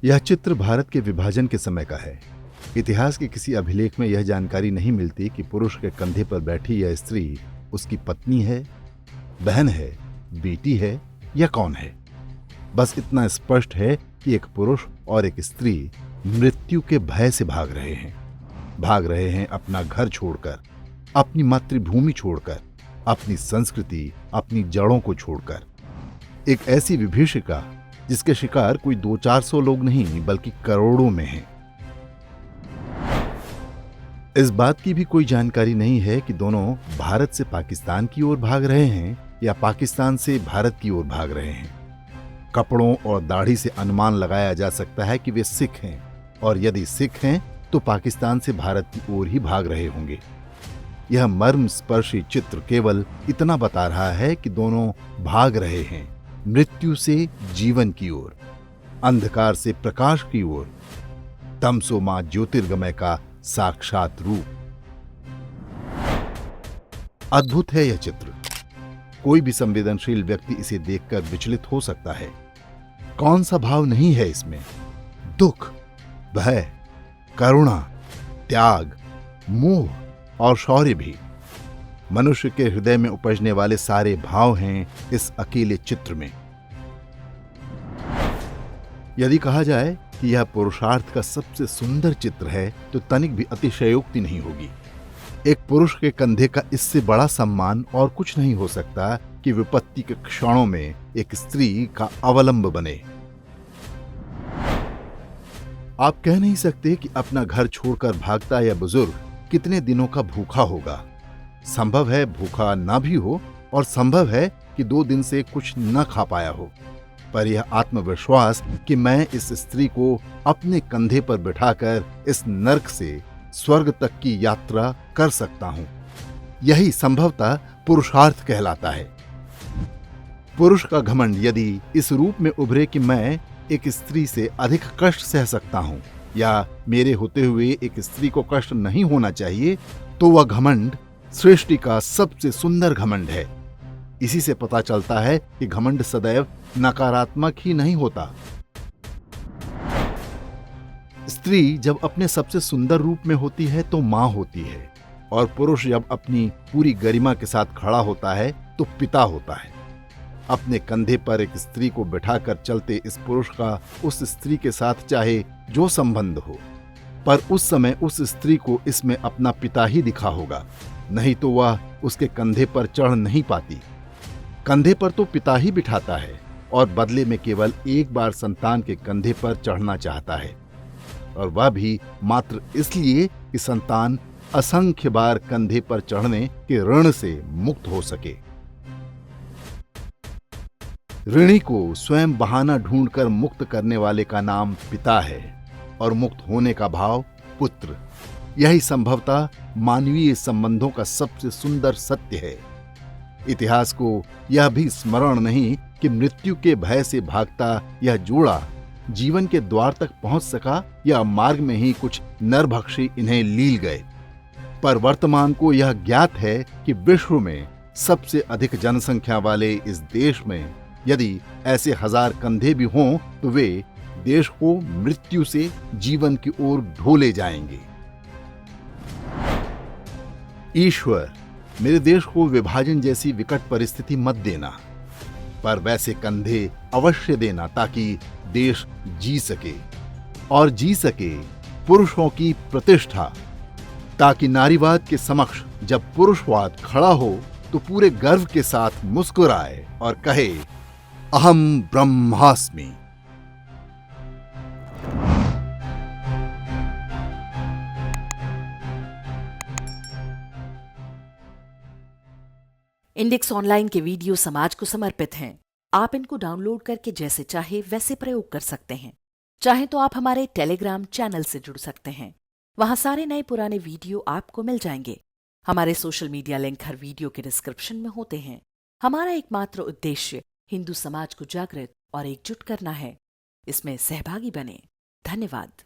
यह चित्र भारत के विभाजन के समय का है। इतिहास के किसी अभिलेख में यह जानकारी नहीं मिलती कि पुरुष के कंधे पर बैठी यह स्त्री उसकी पत्नी है, बहन है, बेटी है या कौन है। बस इतना स्पष्ट है कि एक पुरुष और एक स्त्री मृत्यु के भय से भाग रहे हैं अपना घर छोड़कर, अपनी मातृभूमि छोड़कर, अपनी संस्कृति, अपनी जड़ों को छोड़कर। एक ऐसी विभीषिका जिसके शिकार कोई 200-400 लोग नहीं बल्कि करोड़ों में हैं। इस बात की भी कोई जानकारी नहीं है कि दोनों भारत से पाकिस्तान की ओर भाग रहे हैं या पाकिस्तान से भारत की ओर भाग रहे हैं। कपड़ों और दाढ़ी से अनुमान लगाया जा सकता है कि वे सिख हैं, और यदि सिख हैं तो पाकिस्तान से भारत की ओर ही भाग रहे होंगे। यह मर्मस्पर्शी चित्र केवल इतना बता रहा है कि दोनों भाग रहे हैं मृत्यु से जीवन की ओर, अंधकार से प्रकाश की ओर, तमसो मां ज्योतिर्गमय का साक्षात रूप। अद्भुत है यह चित्र। कोई भी संवेदनशील व्यक्ति इसे देखकर विचलित हो सकता है। कौन सा भाव नहीं है इसमें? दुख, भय, करुणा, त्याग, मोह और शौर्य भी। मनुष्य के हृदय में उपजने वाले सारे भाव हैं इस अकेले चित्र में। यदि कहा जाए कि यह पुरुषार्थ का सबसे सुंदर चित्र है तो तनिक भी अतिशयोक्ति नहीं होगी। एक पुरुष के कंधे का इससे बड़ा सम्मान और कुछ नहीं हो सकता कि विपत्ति के क्षणों में एक स्त्री का अवलंब बने। आप कह नहीं सकते कि अपना घर छोड़कर भागता यह बुजुर्ग कितने दिनों का भूखा होगा। संभव है भूखा ना भी हो, और संभव है कि 2 दिन से कुछ न खा पाया हो, पर यह आत्मविश्वास कि मैं इस स्त्री को अपने कंधे पर बिठाकर इस नर्क से स्वर्ग तक की यात्रा कर सकता हूं, यही संभवतः पुरुषार्थ कहलाता है। पुरुष का घमंड यदि इस रूप में उभरे कि मैं एक स्त्री से अधिक कष्ट सह सकता हूं, या मेरे होते हुए एक स्त्री को कष्ट नहीं होना चाहिए, तो वह घमंड सृष्टि का सबसे सुंदर घमंड है। इसी से पता चलता है कि घमंड सदैव नकारात्मक ही नहीं होता। स्त्री जब अपने सबसे सुंदर रूप में होती है तो मां होती है, और पुरुष जब अपनी पूरी गरिमा के साथ खड़ा होता है तो पिता होता है। अपने कंधे पर एक स्त्री को बिठाकर चलते इस पुरुष का उस स्त्री के साथ चाहे जो संबंध हो, पर उस समय उस स्त्री को इसमें अपना पिता ही दिखा होगा, नहीं तो वह उसके कंधे पर चढ़ नहीं पाती। कंधे पर तो पिता ही बिठाता है, और बदले में केवल एक बार संतान के कंधे पर चढ़ना चाहता है, और वह भी मात्र इसलिए कि संतान असंख्य बार कंधे पर चढ़ने के ऋण से मुक्त हो सके। ऋणी को स्वयं बहाना ढूंढकर मुक्त करने वाले का नाम पिता है, और मुक्त होने का भाव पुत्र। यही संभवतः मानवीय संबंधों का सबसे सुंदर सत्य है। इतिहास को यह भी स्मरण नहीं कि मृत्यु के भय से भागता यह जोड़ा जीवन के द्वार तक पहुंच सका, या मार्ग में ही कुछ नरभक्षी इन्हें लील गए। पर वर्तमान को यह ज्ञात है कि विश्व में सबसे अधिक जनसंख्या वाले इस देश में यदि ऐसे 1000 कंधे भी हों तो वे देश को मृत्यु से जीवन की ओर ढोले जाएंगे। ईश्वर, मेरे देश को विभाजन जैसी विकट परिस्थिति मत देना, पर वैसे कंधे अवश्य देना ताकि देश जी सके, और जी सके पुरुषों की प्रतिष्ठा, ताकि नारीवाद के समक्ष जब पुरुषवाद खड़ा हो तो पूरे गर्व के साथ मुस्कुराए और कहे, अहम ब्रह्मास्मि। इंडेक्स ऑनलाइन के वीडियो समाज को समर्पित हैं। आप इनको डाउनलोड करके जैसे चाहे वैसे प्रयोग कर सकते हैं। चाहे तो आप हमारे टेलीग्राम चैनल से जुड़ सकते हैं। वहां सारे नए पुराने वीडियो आपको मिल जाएंगे। हमारे सोशल मीडिया लिंक हर वीडियो के डिस्क्रिप्शन में होते हैं। हमारा एकमात्र उद्देश्य हिंदू समाज को जागृत और एकजुट करना है। इसमें सहभागी बने। धन्यवाद।